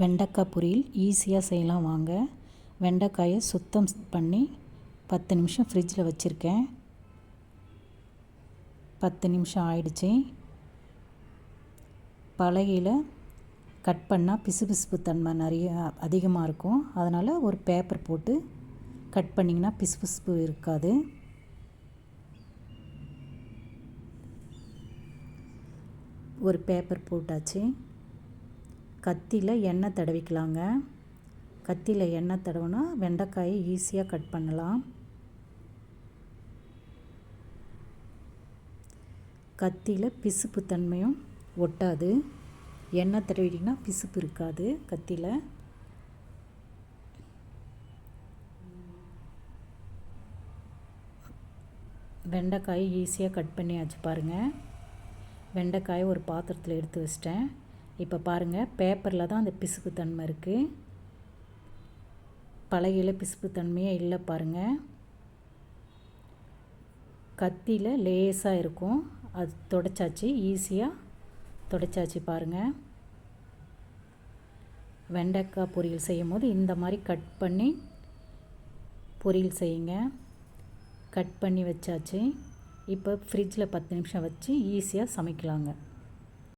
வெண்டைக்காய் பொரியல் ஈஸியாக செய்யலாம் வாங்க. வெண்டைக்காயை சுத்தம் பண்ணி 10 நிமிஷம் ஃப்ரிட்ஜில் வச்சுருக்கேன். 10 நிமிஷம் ஆயிடுச்சு. பலகையில் கட் பண்ணால் பிசுபிசுப்பு தன்மை நிறைய அதிகமாக இருக்கும். அதனால் ஒரு பேப்பர் போட்டு கட் பண்ணிங்கன்னா பிசுபிசுப்பு இருக்காது. ஒரு பேப்பர் போட்டாச்சு. கத்தியில் எண்ணெய் தடவிக்கலாங்க. கத்தியில் எண்ணெய் தடவினா வெண்டைக்காயை ஈஸியாக கட் பண்ணலாம். கத்தியில் பிசுப்பு தன்மையும் ஒட்டாது. எண்ணெய் தடவிட்டிங்கன்னா பிசுப்பு இருக்காது கத்தியில். வெண்டைக்காயை ஈஸியாக கட் பண்ணியாச்சு பாருங்கள். வெண்டைக்காயை ஒரு பாத்திரத்தில் எடுத்து வச்சிட்டேன். இப்போ பாருங்கள், பேப்பரில் தான் அந்த பிசுப்பு தன்மை இருக்குது. பலகையில் பிசுப்பு தன்மையே இல்லை பாருங்கள். கத்தியில் லேசாக இருக்கும். அது துடைச்சாச்சு, ஈஸியாக துடைச்சாச்சு பாருங்கள். வெண்டைக்காய் பொரியல் செய்யும் போது இந்த மாதிரி கட் பண்ணி பொரியல் செய்யுங்க. கட் பண்ணி வச்சாச்சு. இப்போ ஃப்ரிட்ஜில் 10 நிமிஷம் வச்சு ஈஸியாக சமைக்கலாங்க.